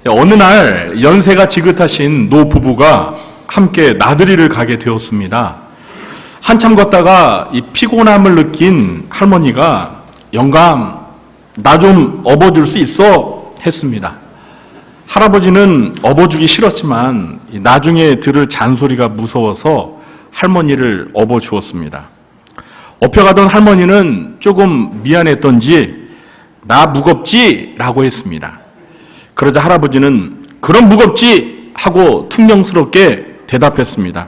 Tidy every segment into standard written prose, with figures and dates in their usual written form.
어느 날 연세가 지긋하신 노 부부가 함께 나들이를 가게 되었습니다. 한참 걷다가 이 피곤함을 느낀 할머니가 영감, 나 좀 업어줄 수 있어? 했습니다. 할아버지는 업어주기 싫었지만 나중에 들을 잔소리가 무서워서 할머니를 업어주었습니다. 업혀가던 할머니는 조금 미안했던지 나 무겁지? 라고 했습니다. 그러자 할아버지는 그럼 무겁지? 하고 퉁명스럽게 대답했습니다.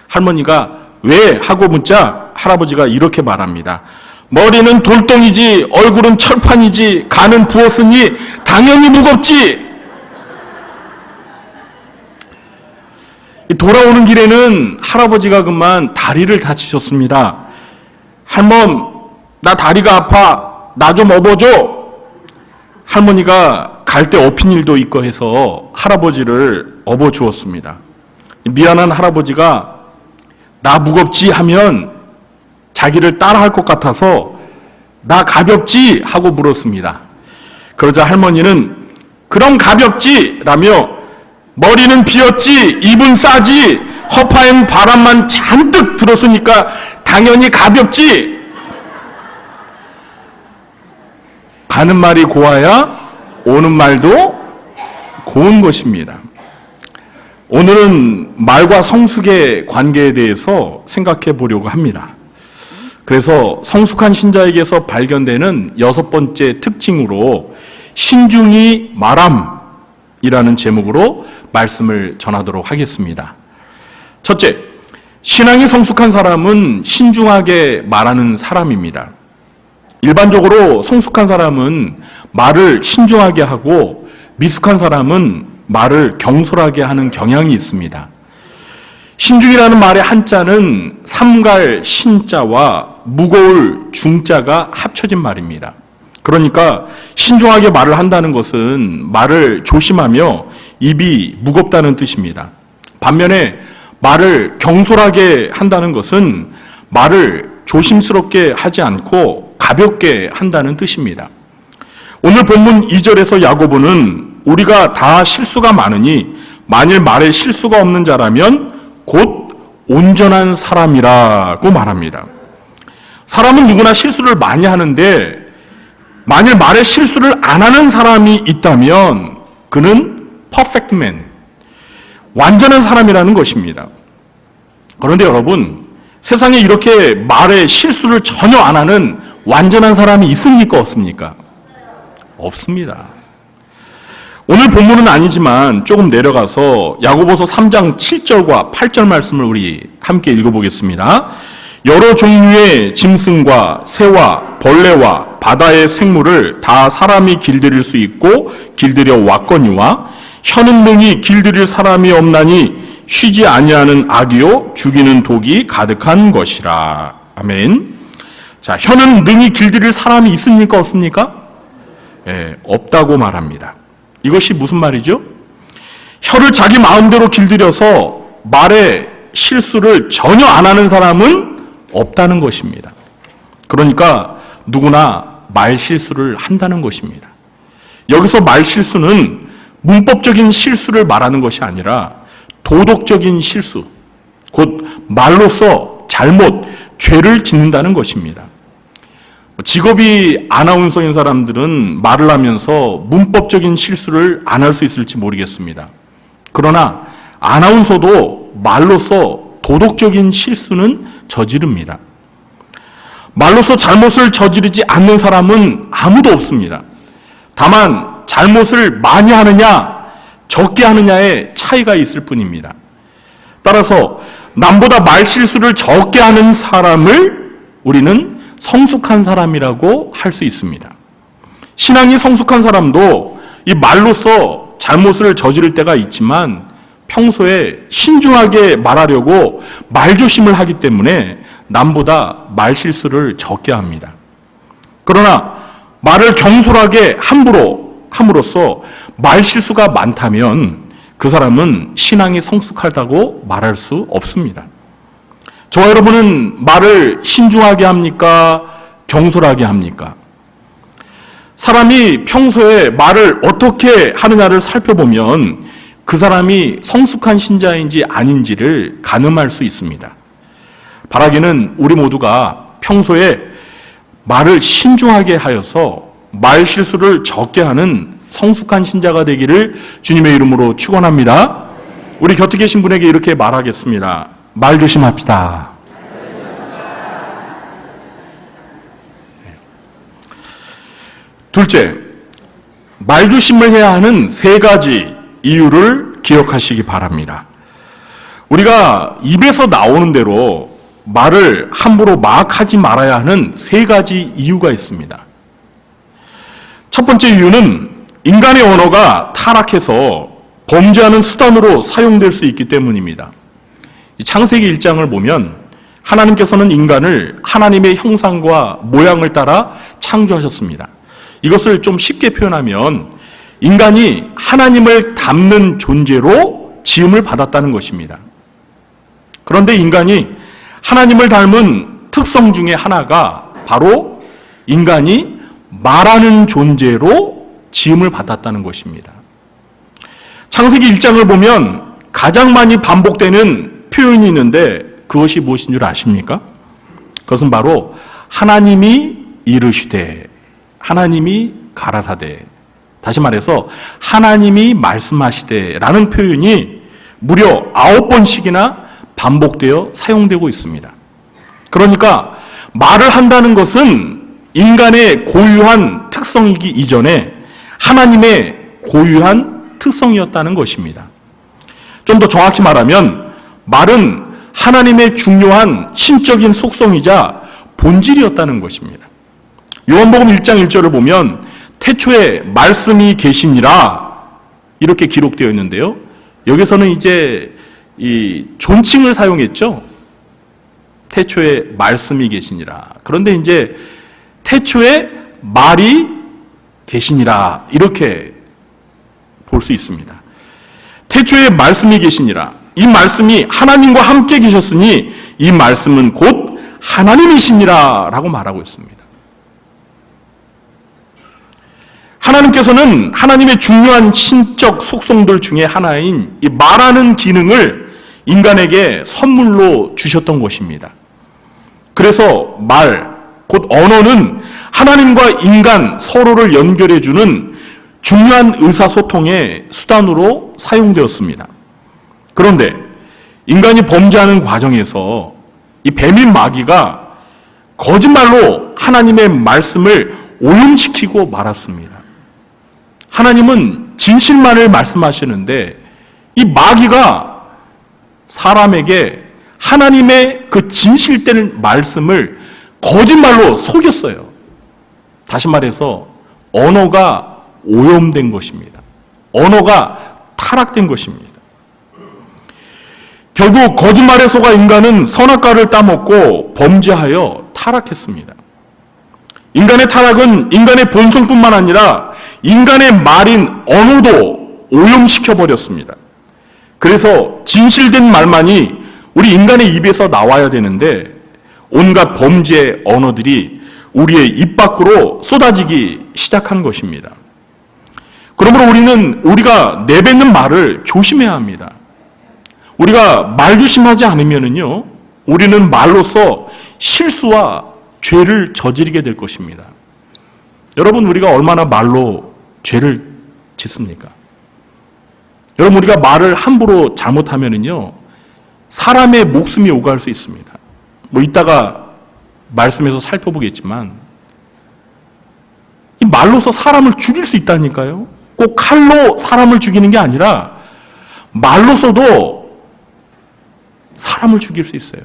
할머니가 왜? 하고 묻자 할아버지가 이렇게 말합니다. 머리는 돌덩이지 얼굴은 철판이지 간은 부었으니 당연히 무겁지. 돌아오는 길에는 할아버지가 그만 다리를 다치셨습니다. 할멈, 나 다리가 아파. 나 좀 업어줘. 할머니가 갈 때 업힌 일도 있고 해서 할아버지를 업어주었습니다. 미안한 할아버지가 나 무겁지 하면 자기를 따라할 것 같아서 나 가볍지 하고 물었습니다. 그러자 할머니는 그럼 가볍지 라며 머리는 비었지 입은 싸지 허파엔 바람만 잔뜩 들었으니까 당연히 가볍지. 가는 말이 고와야 오는 말도 고운 것입니다. 오늘은 말과 성숙의 관계에 대해서 생각해 보려고 합니다. 그래서 성숙한 신자에게서 발견되는 6번째 특징으로 신중히 말함이라는 제목으로 말씀을 전하도록 하겠습니다. 첫째, 신앙이 성숙한 사람은 신중하게 말하는 사람입니다. 일반적으로 성숙한 사람은 말을 신중하게 하고 미숙한 사람은 말을 경솔하게 하는 경향이 있습니다. 신중이라는 말의 한자는 삼갈 신자와 무거울 중자가 합쳐진 말입니다. 그러니까 신중하게 말을 한다는 것은 말을 조심하며 입이 무겁다는 뜻입니다. 반면에 말을 경솔하게 한다는 것은 말을 조심스럽게 하지 않고 가볍게 한다는 뜻입니다. 오늘 본문 2절에서 야고보는 우리가 다 실수가 많으니 만일 말에 실수가 없는 자라면 곧 온전한 사람이라고 말합니다. 사람은 누구나 실수를 많이 하는데 만일 말에 실수를 안 하는 사람이 있다면 그는 퍼펙트 맨, 완전한 사람이라는 것입니다. 그런데 여러분, 세상에 이렇게 말에 실수를 전혀 안 하는 완전한 사람이 있습니까? 없습니까? 없습니다. 오늘 본문은 아니지만 조금 내려가서 야고보서 3장 7절과 8절 말씀을 우리 함께 읽어보겠습니다. 여러 종류의 짐승과 새와 벌레와 바다의 생물을 다 사람이 길들일 수 있고 길들여 왔거니와 혀는 능히 길들일 사람이 없나니 쉬지 아니하는 악이요 죽이는 독이 가득한 것이라. 아멘. 자, 혀는 능히 길들일 사람이 있습니까? 없습니까? 없다고 말합니다. 이것이 무슨 말이죠? 혀를 자기 마음대로 길들여서 말에 실수를 전혀 안 하는 사람은 없다는 것입니다. 그러니까 누구나 말 실수를 한다는 것입니다. 여기서 말 실수는 문법적인 실수를 말하는 것이 아니라 도덕적인 실수, 곧 말로서 잘못, 죄를 짓는다는 것입니다. 직업이 아나운서인 사람들은 말을 하면서 문법적인 실수를 안 할 수 있을지 모르겠습니다. 그러나 아나운서도 말로서 도덕적인 실수는 저지릅니다. 말로서 잘못을 저지르지 않는 사람은 아무도 없습니다. 다만 잘못을 많이 하느냐 적게 하느냐의 차이가 있을 뿐입니다. 따라서 남보다 말 실수를 적게 하는 사람을 우리는 성숙한 사람이라고 할 수 있습니다. 신앙이 성숙한 사람도 이 말로서 잘못을 저지를 때가 있지만 평소에 신중하게 말하려고 말조심을 하기 때문에 남보다 말 실수를 적게 합니다. 그러나 말을 경솔하게 함부로 함으로써 말 실수가 많다면 그 사람은 신앙이 성숙하다고 말할 수 없습니다. 저와 여러분은 말을 신중하게 합니까? 경솔하게 합니까? 사람이 평소에 말을 어떻게 하느냐를 살펴보면 그 사람이 성숙한 신자인지 아닌지를 가늠할 수 있습니다. 바라기는 우리 모두가 평소에 말을 신중하게 하여서 말 실수를 적게 하는 성숙한 신자가 되기를 주님의 이름으로 축원합니다. 우리 곁에 계신 분에게 이렇게 말하겠습니다. 말 조심합시다. 둘째, 말 조심을 해야 하는 세 가지 이유를 기억하시기 바랍니다. 우리가 입에서 나오는 대로 말을 함부로 막 하지 말아야 하는 세 가지 이유가 있습니다. 첫 번째 이유는 인간의 언어가 타락해서 범죄하는 수단으로 사용될 수 있기 때문입니다. 창세기 1장을 보면 하나님께서는 인간을 하나님의 형상과 모양을 따라 창조하셨습니다. 이것을 좀 쉽게 표현하면 인간이 하나님을 닮는 존재로 지음을 받았다는 것입니다. 그런데 인간이 하나님을 닮은 특성 중에 하나가 바로 인간이 말하는 존재로 지음을 받았다는 것입니다. 창세기 1장을 보면 가장 많이 반복되는 표현이 있는데 그것이 무엇인 줄 아십니까? 그것은 바로 하나님이 이르시되, 하나님이 가라사대, 다시 말해서 하나님이 말씀하시되 라는 표현이 무려 9번씩이나 반복되어 사용되고 있습니다. 그러니까 말을 한다는 것은 인간의 고유한 특성이기 이전에 하나님의 고유한 특성이었다는 것입니다. 좀 더 정확히 말하면 말은 하나님의 중요한 신적인 속성이자 본질이었다는 것입니다. 요한복음 1장 1절을 보면 태초에 말씀이 계시니라 이렇게 기록되어 있는데요. 여기서는 이제 이 존칭을 사용했죠. 태초에 말씀이 계시니라. 그런데 이제 태초에 말이 계시니라 이렇게 볼 수 있습니다. 태초에 말씀이 계시니라. 이 말씀이 하나님과 함께 계셨으니 이 말씀은 곧 하나님이시니라 라고 말하고 있습니다. 하나님께서는 하나님의 중요한 신적 속성들 중에 하나인 이 말하는 기능을 인간에게 선물로 주셨던 것입니다. 그래서 말, 곧 언어는 하나님과 인간 서로를 연결해주는 중요한 의사소통의 수단으로 사용되었습니다. 그런데 인간이 범죄하는 과정에서 이 뱀인 마귀가 거짓말로 하나님의 말씀을 오염시키고 말았습니다. 하나님은 진실만을 말씀하시는데 이 마귀가 사람에게 하나님의 그 진실된 말씀을 거짓말로 속였어요. 다시 말해서 언어가 오염된 것입니다. 언어가 타락된 것입니다. 결국 거짓말에 속아 인간은 선악과를 따먹고 범죄하여 타락했습니다. 인간의 타락은 인간의 본성뿐만 아니라 인간의 말인 언어도 오염시켜버렸습니다. 그래서 진실된 말만이 우리 인간의 입에서 나와야 되는데 온갖 범죄의 언어들이 우리의 입 밖으로 쏟아지기 시작한 것입니다. 그러므로 우리가 내뱉는 말을 조심해야 합니다. 우리가 말 조심하지 않으면요, 우리는 말로써 실수와 죄를 저지르게 될 것입니다. 여러분, 우리가 얼마나 말로 죄를 짓습니까? 여러분, 우리가 말을 함부로 잘못하면요, 사람의 목숨이 오갈 수 있습니다. 이따가 말씀에서 살펴보겠지만, 이 말로서 사람을 죽일 수 있다니까요. 꼭 칼로 사람을 죽이는 게 아니라, 말로서도 사람을 죽일 수 있어요.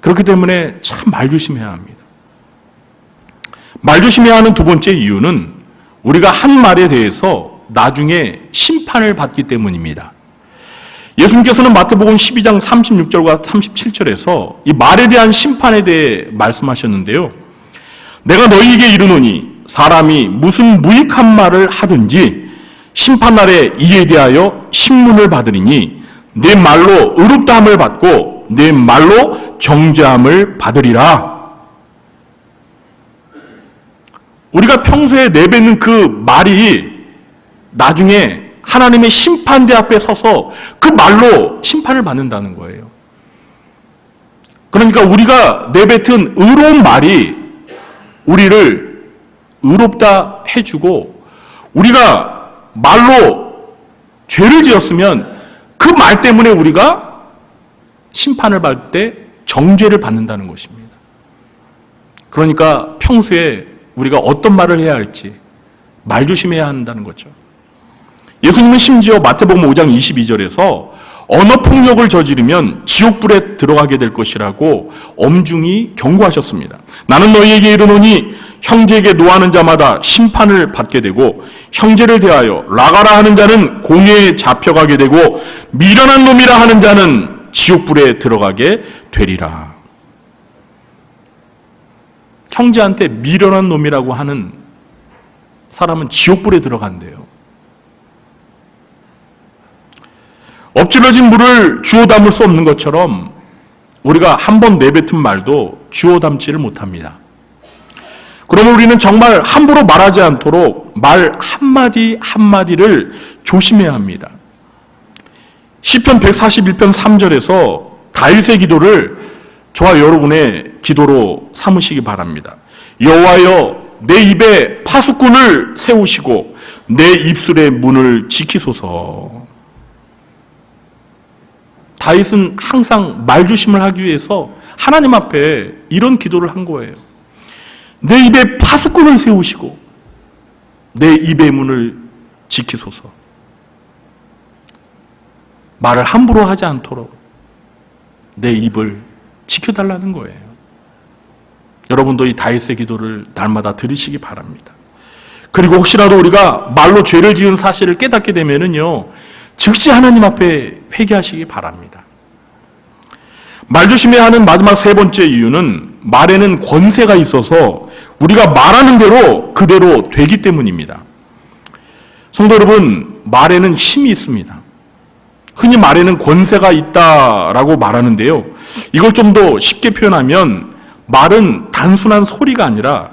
그렇기 때문에 참 말 조심해야 합니다. 말 조심해야 하는 두 번째 이유는 우리가 한 말에 대해서 나중에 심판을 받기 때문입니다. 예수님께서는 마태복음 12장 36절과 37절에서 이 말에 대한 심판에 대해 말씀하셨는데요. 내가 너희에게 이르노니 사람이 무슨 무익한 말을 하든지 심판날에 이에 대하여 신문을 받으리니 내 말로 의롭다함을 받고 내 말로 정죄함을 받으리라. 우리가 평소에 내뱉는 그 말이 나중에 하나님의 심판대 앞에 서서 그 말로 심판을 받는다는 거예요. 그러니까 우리가 내뱉은 의로운 말이 우리를 의롭다 해주고, 우리가 말로 죄를 지었으면 그 말 때문에 우리가 심판을 받을 때 정죄를 받는다는 것입니다. 그러니까 평소에 우리가 어떤 말을 해야 할지 말 조심해야 한다는 거죠. 예수님은 심지어 마태복음 5장 22절에서 언어폭력을 저지르면 지옥불에 들어가게 될 것이라고 엄중히 경고하셨습니다. 나는 너희에게 이르노니 형제에게 노하는 자마다 심판을 받게 되고, 형제를 대하여 라가라 하는 자는 공회에 잡혀가게 되고, 미련한 놈이라 하는 자는 지옥불에 들어가게 되리라. 형제한테 미련한 놈이라고 하는 사람은 지옥불에 들어간대요. 엎질러진 물을 주워 담을 수 없는 것처럼 우리가 한 번 내뱉은 말도 주워 담지를 못합니다. 그러면 우리는 정말 함부로 말하지 않도록 말 한마디 한마디를 조심해야 합니다. 시편 141편 3절에서 다윗의 기도를 저와 여러분의 기도로 삼으시기 바랍니다. 여호와여, 내 입에 파수꾼을 세우시고 내 입술의 문을 지키소서. 다윗은 항상 말조심을 하기 위해서 하나님 앞에 이런 기도를 한 거예요. 내 입에 파수꾼을 세우시고 내 입의 문을 지키소서. 말을 함부로 하지 않도록 내 입을 지켜달라는 거예요. 여러분도 이 다윗의 기도를 날마다 들으시기 바랍니다. 그리고 혹시라도 우리가 말로 죄를 지은 사실을 깨닫게 되면은요, 즉시 하나님 앞에 회개하시기 바랍니다. 말 조심해야 하는 마지막 세 번째 이유는 말에는 권세가 있어서 우리가 말하는 대로 그대로 되기 때문입니다. 성도 여러분, 말에는 힘이 있습니다. 흔히 말에는 권세가 있다라고 말하는데요. 이걸 좀 더 쉽게 표현하면 말은 단순한 소리가 아니라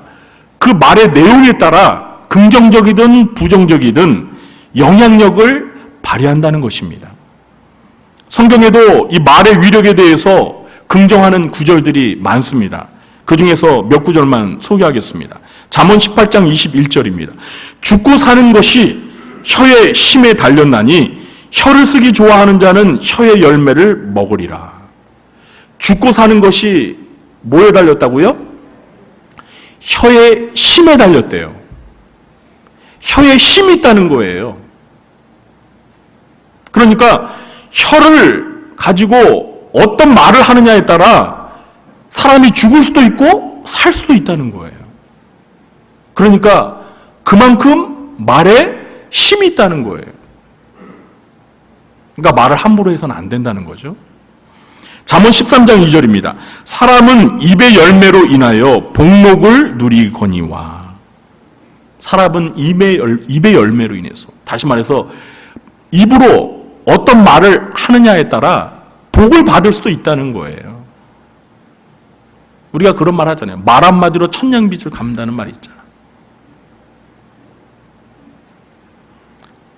그 말의 내용에 따라 긍정적이든 부정적이든 영향력을 발휘한다는 것입니다. 성경에도 이 말의 위력에 대해서 긍정하는 구절들이 많습니다. 그 중에서 몇 구절만 소개하겠습니다. 잠언 18장 21절입니다. 죽고 사는 것이 혀의 힘에 달렸나니 혀를 쓰기 좋아하는 자는 혀의 열매를 먹으리라. 죽고 사는 것이 뭐에 달렸다고요? 혀의 힘에 달렸대요. 혀에 힘이 있다는 거예요. 그러니까 혀를 가지고 어떤 말을 하느냐에 따라 사람이 죽을 수도 있고 살 수도 있다는 거예요. 그러니까 그만큼 말에 힘이 있다는 거예요. 그러니까 말을 함부로 해서는 안 된다는 거죠. 잠언 13장 2절입니다. 사람은 입의 열매로 인하여 복록을 누리거니와. 사람은 입의 열매로 인해서, 다시 말해서 입으로 어떤 말을 하느냐에 따라 복을 받을 수도 있다는 거예요. 우리가 그런 말 하잖아요. 말 한마디로 천냥빚을 갚는다는 말이 있잖아.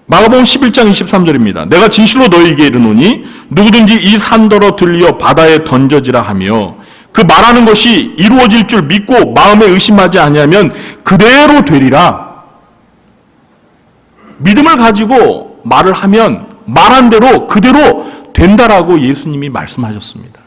마가복음 11장 23절입니다. 내가 진실로 너희에게 이르노니 누구든지 이 산더러 들리어 바다에 던져지라 하며 그 말하는 것이 이루어질 줄 믿고 마음에 의심하지 아니하면 그대로 되리라. 믿음을 가지고 말을 하면 말한 대로 그대로 된다라고 예수님이 말씀하셨습니다.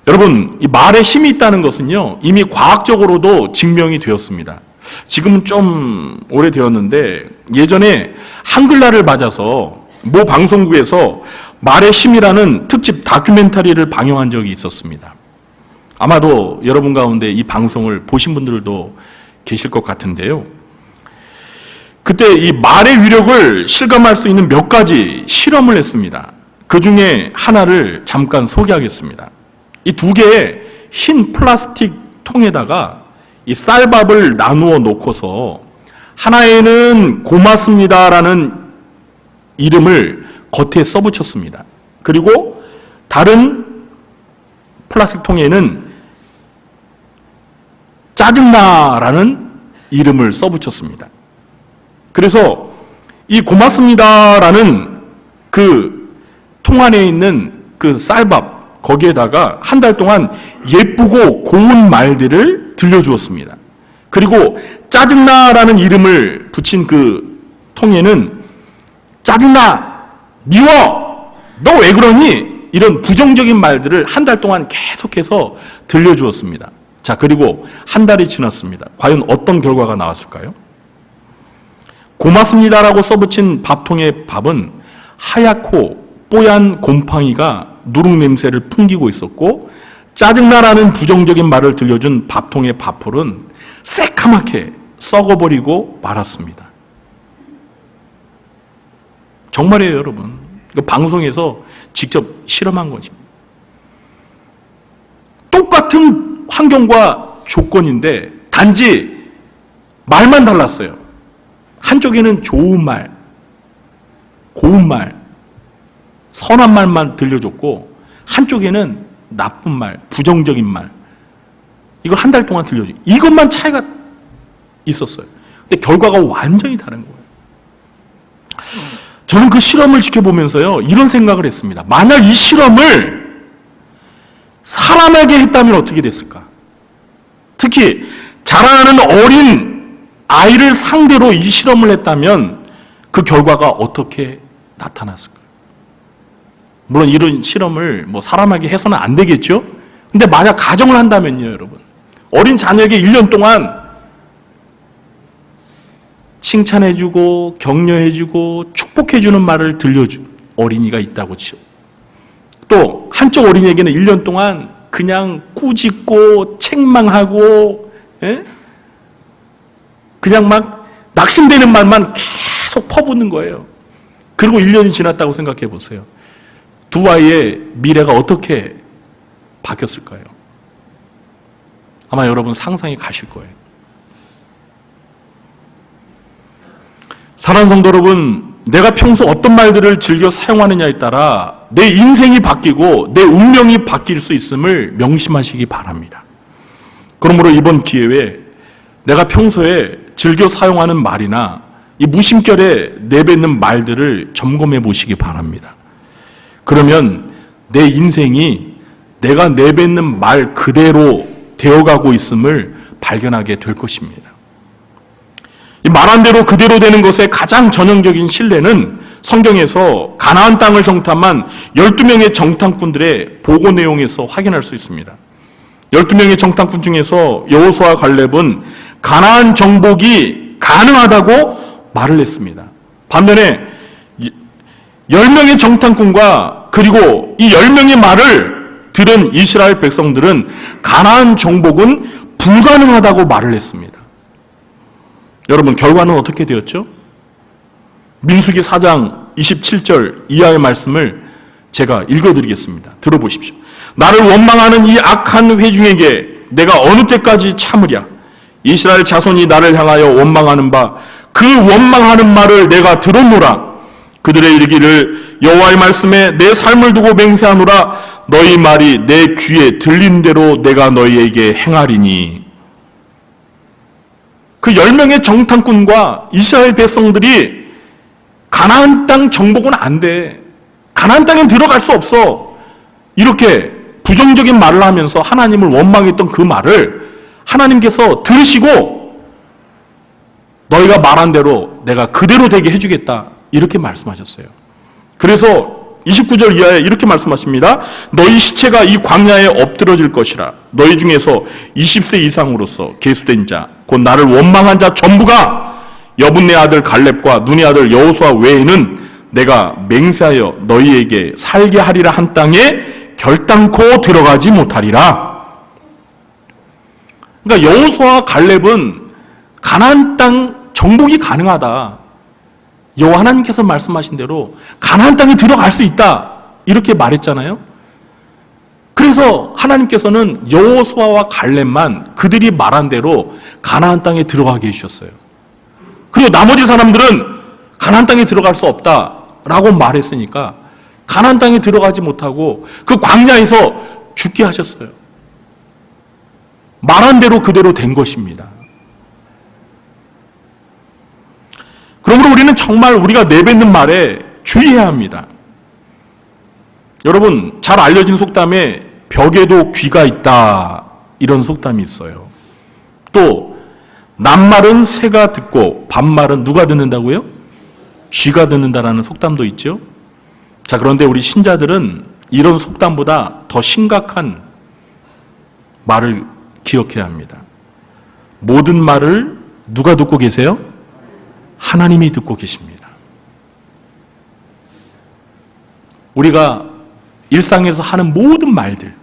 여러분, 이 말에 힘이 있다는 것은요, 이미 과학적으로도 증명이 되었습니다. 지금은 좀 오래되었는데 예전에 한글날을 맞아서 모 방송국에서 말의 힘이라는 특집 다큐멘터리를 방영한 적이 있었습니다. 아마도 여러분 가운데 이 방송을 보신 분들도 계실 것 같은데요. 그때 이 말의 위력을 실감할 수 있는 몇 가지 실험을 했습니다. 그 중에 하나를 잠깐 소개하겠습니다. 이 두 개의 흰 플라스틱 통에다가 이 쌀밥을 나누어 놓고서 하나에는 고맙습니다라는 이름을 겉에 써붙였습니다. 그리고 다른 플라스틱 통에는 짜증나라는 이름을 써붙였습니다. 그래서 이 고맙습니다라는 그 통 안에 있는 그 쌀밥 거기에다가 한 달 동안 예쁘고 고운 말들을 들려주었습니다. 그리고 짜증나라는 이름을 붙인 그 통에는 짜증나, 미워, 너 왜 그러니? 이런 부정적인 말들을 한 달 동안 계속해서 들려주었습니다. 자, 그리고 한 달이 지났습니다. 과연 어떤 결과가 나왔을까요? 고맙습니다라고 써붙인 밥통의 밥은 하얗고 뽀얀 곰팡이가 누룩 냄새를 풍기고 있었고, 짜증나라는 부정적인 말을 들려준 밥통의 밥풀은 새카맣게 썩어버리고 말았습니다. 정말이에요, 여러분. 방송에서 직접 실험한 거지. 똑같은 환경과 조건인데 단지 말만 달랐어요. 한쪽에는 좋은 말, 고운 말, 선한 말만 들려줬고, 한쪽에는 나쁜 말, 부정적인 말, 이걸 한 달 동안 들려줘. 이것만 차이가 있었어요. 근데 결과가 완전히 다른 거예요. 저는 그 실험을 지켜보면서요, 이런 생각을 했습니다. 만약 이 실험을 사람에게 했다면 어떻게 됐을까? 특히 자라나는 어린 아이를 상대로 이 실험을 했다면 그 결과가 어떻게 나타났을까? 물론 이런 실험을 뭐 사람에게 해서는 안 되겠죠? 근데 만약 가정을 한다면요, 여러분. 어린 자녀에게 1년 동안 칭찬해주고 격려해주고 축복해주는 말을 들려준 어린이가 있다고 치죠. 또 한쪽 어린이에게는 1년 동안 그냥 꾸짖고 책망하고, 그냥 막 낙심되는 말만 계속 퍼붓는 거예요. 그리고 1년이 지났다고 생각해 보세요. 두 아이의 미래가 어떻게 바뀌었을까요? 아마 여러분 상상이 가실 거예요. 사랑하는 성도 여러분, 내가 평소 어떤 말들을 즐겨 사용하느냐에 따라 내 인생이 바뀌고 내 운명이 바뀔 수 있음을 명심하시기 바랍니다. 그러므로 이번 기회에 내가 평소에 즐겨 사용하는 말이나 이 무심결에 내뱉는 말들을 점검해 보시기 바랍니다. 그러면 내 인생이 내가 내뱉는 말 그대로 되어가고 있음을 발견하게 될 것입니다. 이 말한 대로 그대로 되는 것의 가장 전형적인 신뢰는 성경에서 가나안 땅을 정탐한 12명의 정탐꾼들의 보고 내용에서 확인할 수 있습니다. 12명의 정탐꾼 중에서 여호수아와 갈렙은 가나안 정복이 가능하다고 말을 했습니다. 반면에 10명의 정탐꾼과 그리고 이 10명의 말을 들은 이스라엘 백성들은 가나안 정복은 불가능하다고 말을 했습니다. 여러분, 결과는 어떻게 되었죠? 민수기 4장 27절 이하의 말씀을 제가 읽어드리겠습니다. 들어보십시오. 나를 원망하는 이 악한 회중에게 내가 어느 때까지 참으랴? 이스라엘 자손이 나를 향하여 원망하는 바 그 원망하는 말을 내가 들었노라. 그들의 이르기를 여호와의 말씀에 내 삶을 두고 맹세하노라. 너희 말이 내 귀에 들린 대로 내가 너희에게 행하리니. 그 10명의 정탐꾼과 이스라엘 백성들이 가나안 땅 정복은 안 돼. 가나안 땅에 들어갈 수 없어. 이렇게 부정적인 말을 하면서 하나님을 원망했던 그 말을 하나님께서 들으시고 너희가 말한 대로 내가 그대로 되게 해주겠다. 이렇게 말씀하셨어요. 그래서 29절 이하에 이렇게 말씀하십니다. 너희 시체가 이 광야에 엎드러질 것이라. 너희 중에서 20세 이상으로서 계수된 자, 곧 나를 원망한 자 전부가 여분네 아들 갈렙과 눈의 아들 여호수아 외에는 내가 맹세하여 너희에게 살게 하리라 한 땅에 결단코 들어가지 못하리라. 그러니까 여호수아와 갈렙은 가나안 땅 정복이 가능하다. 여호와 하나님께서 말씀하신 대로 가나안 땅에 들어갈 수 있다. 이렇게 말했잖아요. 그래서 하나님께서는 여호수아와 갈렙만 그들이 말한 대로 가나안 땅에 들어가게 해주셨어요. 그리고 나머지 사람들은 가나안 땅에 들어갈 수 없다라고 말했으니까 가나안 땅에 들어가지 못하고 그 광야에서 죽게 하셨어요. 말한 대로 그대로 된 것입니다. 그러므로 우리는 정말 우리가 내뱉는 말에 주의해야 합니다. 여러분, 잘 알려진 속담에 벽에도 귀가 있다, 이런 속담이 있어요. 또 남말은 새가 듣고 반말은 누가 듣는다고요? 쥐가 듣는다라는 속담도 있죠. 자, 그런데 우리 신자들은 이런 속담보다 더 심각한 말을 기억해야 합니다. 모든 말을 누가 듣고 계세요? 하나님이 듣고 계십니다. 우리가 일상에서 하는 모든 말들,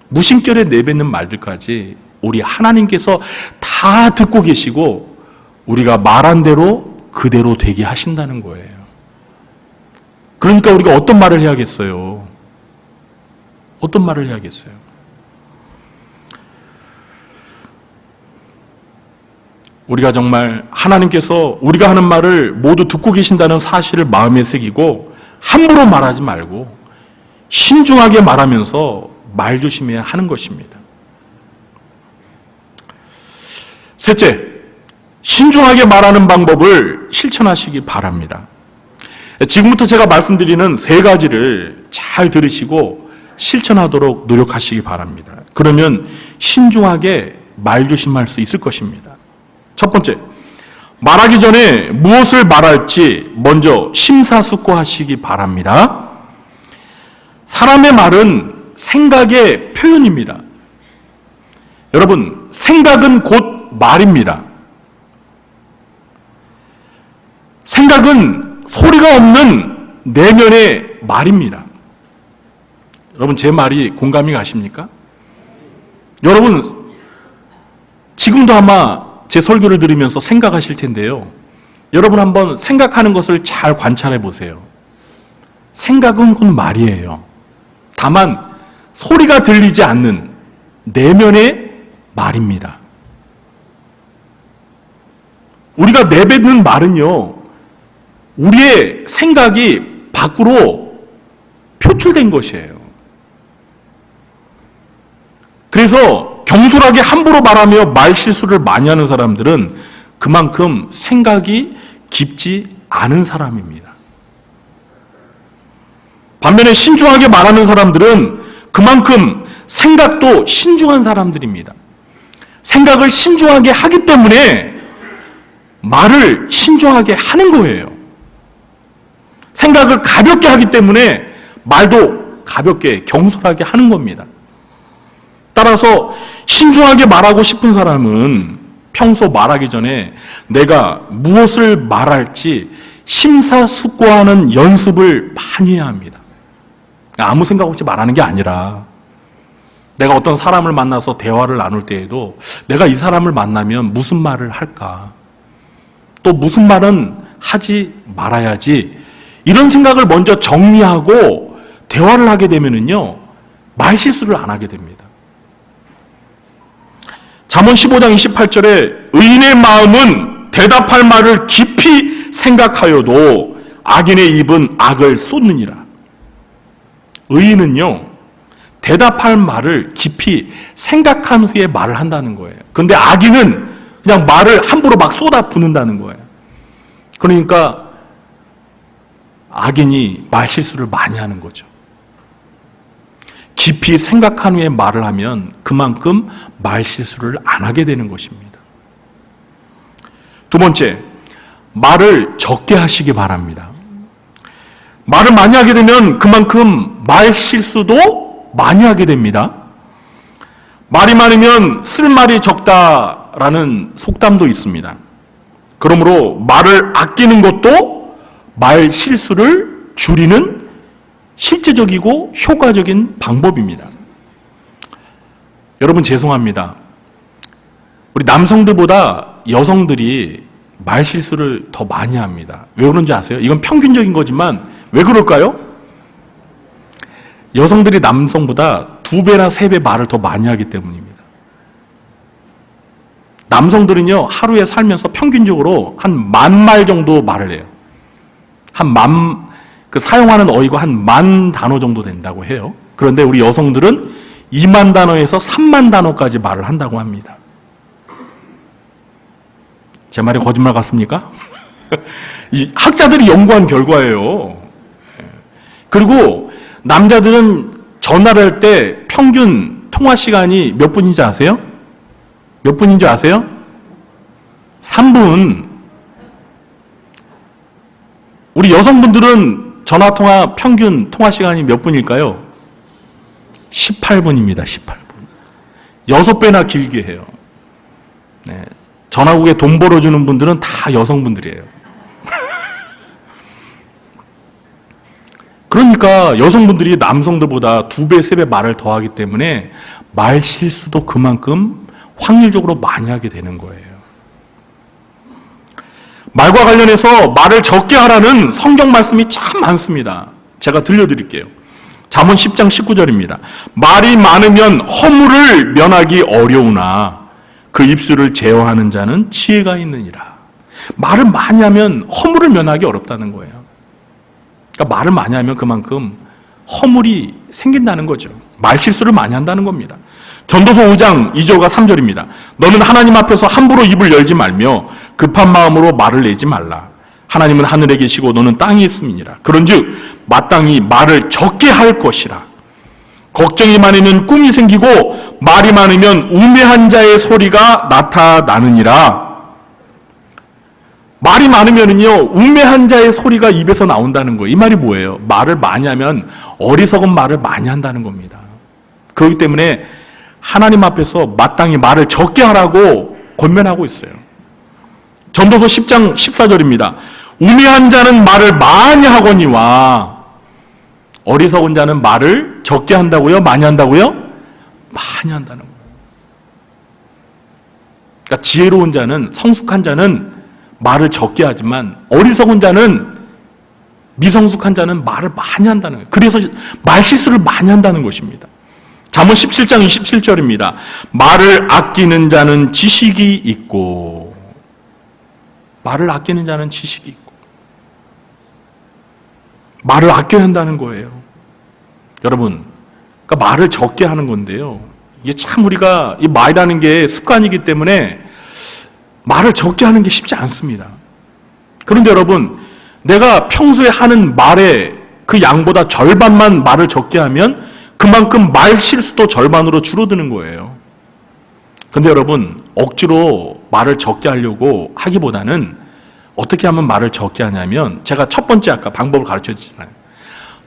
무심결에 내뱉는 말들까지 우리 하나님께서 다 듣고 계시고 우리가 말한 대로 그대로 되게 하신다는 거예요. 그러니까 우리가 어떤 말을 해야겠어요? 어떤 말을 해야겠어요? 우리가 정말 하나님께서 우리가 하는 말을 모두 듣고 계신다는 사실을 마음에 새기고 함부로 말하지 말고 신중하게 말하면서 말 조심해야 하는 것입니다. 셋째, 신중하게 말하는 방법을 실천하시기 바랍니다. 지금부터 제가 말씀드리는 세 가지를 잘 들으시고 실천하도록 노력하시기 바랍니다. 그러면 신중하게 말 조심할 수 있을 것입니다. 첫 번째, 말하기 전에 무엇을 말할지 먼저 심사숙고하시기 바랍니다. 사람의 말은 생각의 표현입니다. 여러분, 생각은 곧 말입니다. 생각은 소리가 없는 내면의 말입니다. 여러분, 제 말이 공감이 가십니까? 여러분, 지금도 아마 제 설교를 들으면서 생각하실 텐데요. 여러분 한번 생각하는 것을 잘 관찰해 보세요. 생각은 곧 말이에요. 다만 소리가 들리지 않는 내면의 말입니다. 우리가 내뱉는 말은요, 우리의 생각이 밖으로 표출된 것이에요. 그래서 경솔하게 함부로 말하며 말 실수를 많이 하는 사람들은 그만큼 생각이 깊지 않은 사람입니다. 반면에 신중하게 말하는 사람들은 그만큼 생각도 신중한 사람들입니다. 생각을 신중하게 하기 때문에 말을 신중하게 하는 거예요. 생각을 가볍게 하기 때문에 말도 가볍게 경솔하게 하는 겁니다. 따라서 신중하게 말하고 싶은 사람은 평소 말하기 전에 내가 무엇을 말할지 심사숙고하는 연습을 많이 해야 합니다. 아무 생각 없이 말하는 게 아니라 내가 어떤 사람을 만나서 대화를 나눌 때에도 내가 이 사람을 만나면 무슨 말을 할까? 또 무슨 말은 하지 말아야지. 이런 생각을 먼저 정리하고 대화를 하게 되면은요, 말 실수를 안 하게 됩니다. 잠언 15장 28절에 의인의 마음은 대답할 말을 깊이 생각하여도 악인의 입은 악을 쏟느니라. 의인은요, 대답할 말을 깊이 생각한 후에 말을 한다는 거예요. 그런데 악인은 그냥 말을 함부로 막 쏟아붓는다는 거예요. 그러니까 악인이 말 실수를 많이 하는 거죠. 깊이 생각한 후에 말을 하면 그만큼 말 실수를 안 하게 되는 것입니다. 두 번째, 말을 적게 하시기 바랍니다. 말을 많이 하게 되면 그만큼 말 실수도 많이 하게 됩니다. 말이 많으면 쓸 말이 적다라는 속담도 있습니다. 그러므로 말을 아끼는 것도 말 실수를 줄이는 실제적이고 효과적인 방법입니다. 여러분 죄송합니다. 우리 남성들보다 여성들이 말 실수를 더 많이 합니다. 왜 그런지 아세요? 이건 평균적인 거지만 왜 그럴까요? 여성들이 남성보다 2배나 3배 말을 더 많이 하기 때문입니다. 남성들은요, 하루에 살면서 평균적으로 한 10,000말 정도 말을 해요. 사용하는 어휘가 한 10,000 단어 정도 된다고 해요. 그런데 우리 여성들은 2만 단어에서 3만 단어까지 말을 한다고 합니다. 제 말이 거짓말 같습니까? 이 학자들이 연구한 결과예요. 그리고 남자들은 전화를 할 때 평균 통화 시간이 몇 분인지 아세요? 몇 분인지 아세요? 3분. 우리 여성분들은 전화통화 평균 통화 시간이 몇 분일까요? 18분입니다. 18분. 6배나 길게 해요. 네. 전화국에 돈 벌어주는 분들은 다 여성분들이에요. 그러니까 여성분들이 남성들보다 2배, 3배 말을 더하기 때문에 말 실수도 그만큼 확률적으로 많이 하게 되는 거예요. 말과 관련해서 말을 적게 하라는 성경 말씀이 참 많습니다. 제가 들려드릴게요. 잠언 10장 19절입니다. 말이 많으면 허물을 면하기 어려우나 그 입술을 제어하는 자는 지혜가 있느니라. 말을 많이 하면 허물을 면하기 어렵다는 거예요. 그러니까 말을 많이 하면 그만큼 허물이 생긴다는 거죠. 말 실수를 많이 한다는 겁니다. 전도서 5장 2절과 3절입니다. 너는 하나님 앞에서 함부로 입을 열지 말며 급한 마음으로 말을 내지 말라. 하나님은 하늘에 계시고 너는 땅에 있음이니라. 그런즉 마땅히 말을 적게 할 것이라. 걱정이 많으면 꿈이 생기고 말이 많으면 우매한 자의 소리가 나타나느니라. 말이 많으면요 우매한 자의 소리가 입에서 나온다는 거예요. 이 말이 뭐예요? 말을 많이 하면 어리석은 말을 많이 한다는 겁니다. 그렇기 때문에 하나님 앞에서 마땅히 말을 적게 하라고 권면하고 있어요. 전도서 10장 14절입니다. 우매한 자는 말을 많이 하거니와 어리석은 자는 말을 적게 한다고요? 많이 한다고요? 많이 한다는 거예요. 그러니까 지혜로운 자는, 성숙한 자는 말을 적게 하지만 어리석은 자는, 미성숙한 자는 말을 많이 한다는 거예요. 그래서 말 실수를 많이 한다는 것입니다. 잠언 17장 27절입니다. 말을 아끼는 자는 지식이 있고, 말을 아끼는 자는 지식이 있고, 말을 아껴야 한다는 거예요. 여러분, 그러니까 말을 적게 하는 건데요. 이게 참 우리가 이 말이라는 게 습관이기 때문에 말을 적게 하는 게 쉽지 않습니다. 그런데 여러분, 내가 평소에 하는 말의 그 양보다 절반만 말을 적게 하면 그만큼 말 실수도 절반으로 줄어드는 거예요. 그런데 여러분, 억지로 말을 적게 하려고 하기보다는 어떻게 하면 말을 적게 하냐면, 제가 첫 번째 아까 방법을 가르쳐 주잖아요.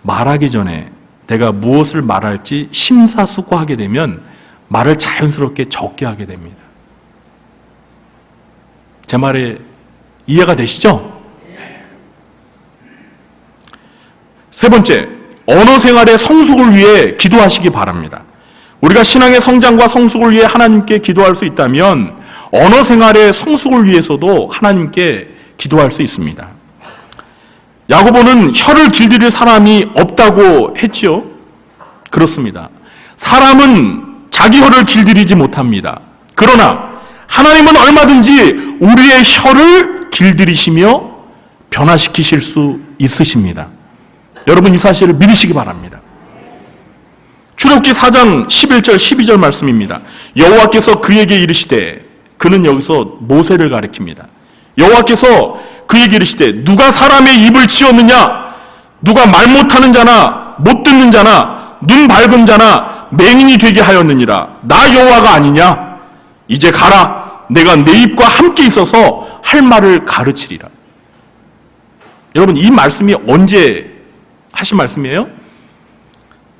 말하기 전에 내가 무엇을 말할지 심사숙고하게 되면 말을 자연스럽게 적게 하게 됩니다. 제 말에 이해가 되시죠? 세 번째, 언어 생활의 성숙을 위해 기도하시기 바랍니다. 우리가 신앙의 성장과 성숙을 위해 하나님께 기도할 수 있다면 언어 생활의 성숙을 위해서도 하나님께 기도할 수 있습니다. 야고보는 혀를 길들일 사람이 없다고 했지요. 그렇습니다. 사람은 자기 혀를 길들이지 못합니다. 그러나 하나님은 얼마든지 우리의 혀를 길들이시며 변화시키실 수 있으십니다. 여러분, 이 사실을 믿으시기 바랍니다. 출애굽기 4장 11절 12절 말씀입니다. 여호와께서 그에게 이르시되, 그는 여기서 모세를 가리킵니다. 여호와께서 그에게 이르시되, 누가 사람의 입을 치었느냐? 누가 말 못하는 자나 못 듣는 자나 눈 밝은 자나 맹인이 되게 하였느니라. 나 여호와가 아니냐? 이제 가라. 내가 내 입과 함께 있어서 할 말을 가르치리라. 여러분, 이 말씀이 언제 하신 말씀이에요?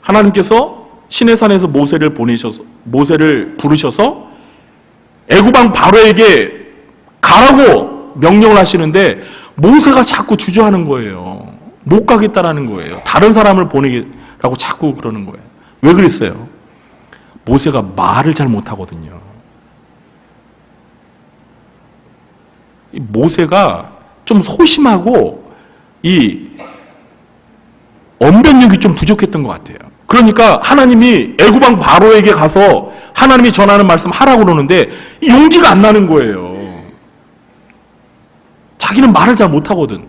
하나님께서 시내산에서 모세를 부르셔서 애굽 왕 바로에게 가라고 명령을 하시는데 모세가 자꾸 주저하는 거예요. 못 가겠다라는 거예요. 다른 사람을 보내라고 자꾸 그러는 거예요. 왜 그랬어요? 모세가 말을 잘 못하거든요. 이 모세가 좀 소심하고 이 언변력이 좀 부족했던 것 같아요. 그러니까 하나님이 애굽 왕 바로에게 가서 하나님이 전하는 말씀 하라고 그러는데 용기가 안 나는 거예요. 자기는 말을 잘 못하거든.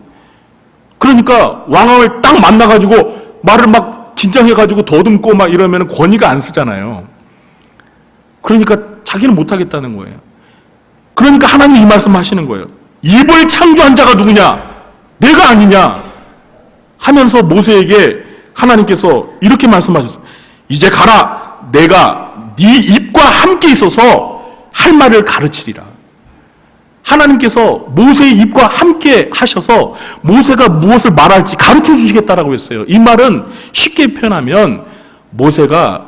그러니까 왕을 딱 만나가지고 말을 막 긴장해가지고 더듬고 막 이러면 권위가 안 쓰잖아요. 그러니까 자기는 못하겠다는 거예요. 그러니까 하나님이 이 말씀 하시는 거예요. 입을 창조한 자가 누구냐? 내가 아니냐? 하면서 모세에게 하나님께서 이렇게 말씀하셨어요. 이제 가라. 내가 네 입과 함께 있어서 할 말을 가르치리라. 하나님께서 모세의 입과 함께 하셔서 모세가 무엇을 말할지 가르쳐 주시겠다라고 했어요. 이 말은 쉽게 표현하면 모세가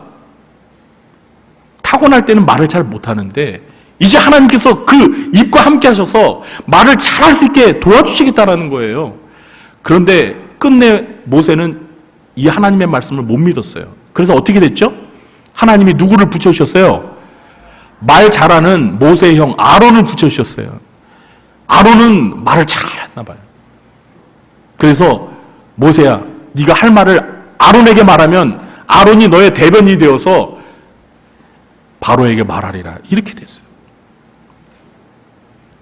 타고날 때는 말을 잘 못하는데 이제 하나님께서 그 입과 함께 하셔서 말을 잘할 수 있게 도와주시겠다라는 거예요. 그런데 끝내 모세는 이 하나님의 말씀을 못 믿었어요. 그래서 어떻게 됐죠? 하나님이 누구를 붙여주셨어요? 말 잘하는 모세의 형 아론을 붙여주셨어요. 아론은 말을 잘했나 봐요. 그래서 모세야, 네가 할 말을 아론에게 말하면 아론이 너의 대변인이 되어서 바로에게 말하리라. 이렇게 됐어요.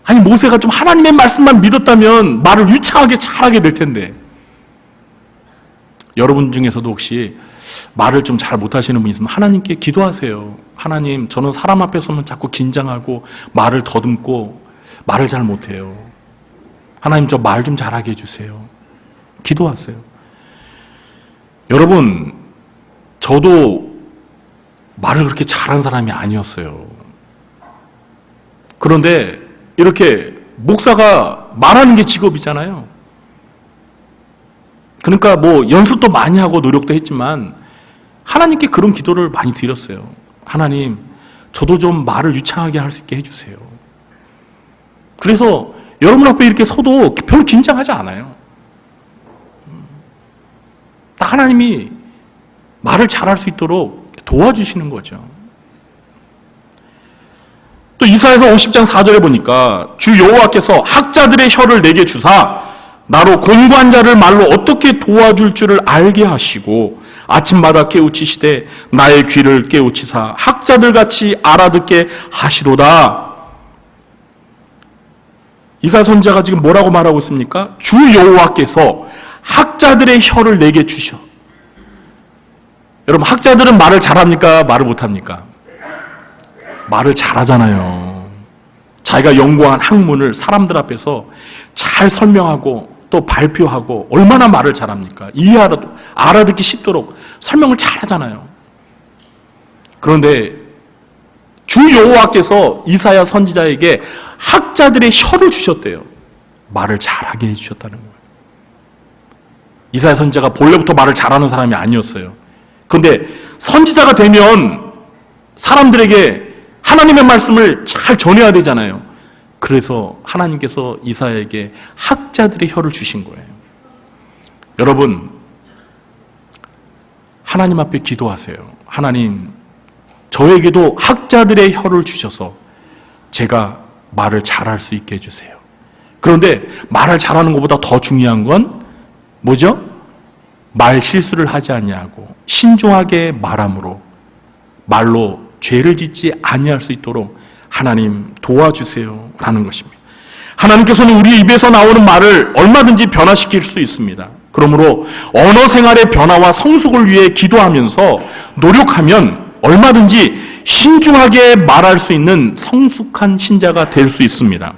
아니, 모세가 좀 하나님의 말씀만 믿었다면 말을 유창하게 잘하게 될 텐데. 여러분 중에서도 혹시 말을 좀 잘 못하시는 분 있으면 하나님께 기도하세요. 하나님, 저는 사람 앞에 서면 자꾸 긴장하고 말을 더듬고 말을 잘 못해요. 하나님, 저 말 좀 잘하게 해주세요. 기도하세요. 여러분, 저도 말을 그렇게 잘하는 사람이 아니었어요. 그런데 이렇게 목사가 말하는 게 직업이잖아요. 그러니까 뭐 연습도 많이 하고 노력도 했지만 하나님께 그런 기도를 많이 드렸어요. 하나님, 저도 좀 말을 유창하게 할 수 있게 해주세요. 그래서 여러분 앞에 이렇게 서도 별로 긴장하지 않아요. 다 하나님이 말을 잘할 수 있도록 도와주시는 거죠. 또 이사야서 50장 4절에 보니까 주 여호와께서 학자들의 혀를 내게 주사 나로 곤고한 자를 말로 어떻게 도와줄 줄을 알게 하시고 아침마다 깨우치시되 나의 귀를 깨우치사 학자들같이 알아듣게 하시로다. 이사야 선지자가 지금 뭐라고 말하고 있습니까? 주 여호와께서 학자들의 혀를 내게 주셔. 여러분, 학자들은 말을 잘합니까? 말을 못합니까? 말을 잘하잖아요. 자기가 연구한 학문을 사람들 앞에서 잘 설명하고 또 발표하고 얼마나 말을 잘합니까? 알아듣기 쉽도록 설명을 잘하잖아요. 그런데 주 여호와께서 이사야 선지자에게 학자들의 혀를 주셨대요. 말을 잘하게 해주셨다는 거예요. 이사야 선지자가 본래부터 말을 잘하는 사람이 아니었어요. 그런데 선지자가 되면 사람들에게 하나님의 말씀을 잘 전해야 되잖아요. 그래서 하나님께서 이사야에게 학자들의 혀를 주신 거예요. 여러분, 하나님 앞에 기도하세요. 하나님, 저에게도 학자들의 혀를 주셔서 제가 말을 잘할 수 있게 해주세요. 그런데 말을 잘하는 것보다 더 중요한 건 뭐죠? 말 실수를 하지 아니하고 신중하게 말함으로 말로 죄를 짓지 아니할 수 있도록 하나님 도와주세요 라는 것입니다. 하나님께서는 우리의 입에서 나오는 말을 얼마든지 변화시킬 수 있습니다. 그러므로 언어 생활의 변화와 성숙을 위해 기도하면서 노력하면 얼마든지 신중하게 말할 수 있는 성숙한 신자가 될 수 있습니다.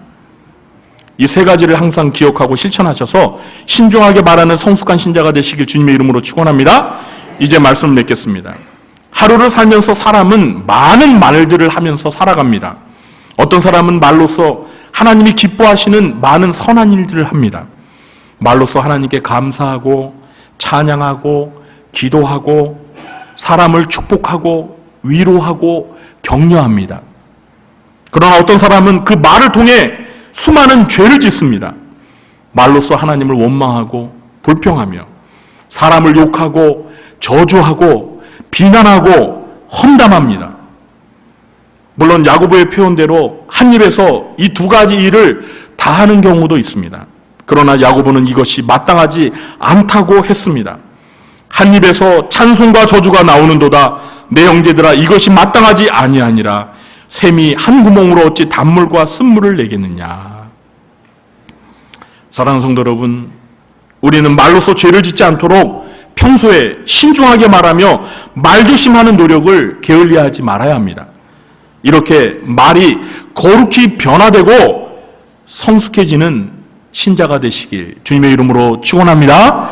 이 세 가지를 항상 기억하고 실천하셔서 신중하게 말하는 성숙한 신자가 되시길 주님의 이름으로 축원합니다. 이제 말씀을 맺겠습니다. 하루를 살면서 사람은 많은 말들을 하면서 살아갑니다. 어떤 사람은 말로써 하나님이 기뻐하시는 많은 선한 일들을 합니다. 말로써 하나님께 감사하고 찬양하고 기도하고 사람을 축복하고 위로하고 격려합니다. 그러나 어떤 사람은 그 말을 통해 수많은 죄를 짓습니다. 말로써 하나님을 원망하고 불평하며 사람을 욕하고 저주하고 비난하고 험담합니다. 물론 야고보의 표현대로 한 입에서 이 두 가지 일을 다 하는 경우도 있습니다. 그러나 야고보는 이것이 마땅하지 않다고 했습니다. 한 입에서 찬송과 저주가 나오는도다. 내 형제들아, 이것이 마땅하지 아니하니라. 샘이 한 구멍으로 어찌 단물과 쓴물을 내겠느냐. 사랑하는 성도 여러분, 우리는 말로서 죄를 짓지 않도록 평소에 신중하게 말하며 말조심하는 노력을 게을리하지 말아야 합니다. 이렇게 말이 거룩히 변화되고 성숙해지는 신자가 되시길 주님의 이름으로 축원합니다.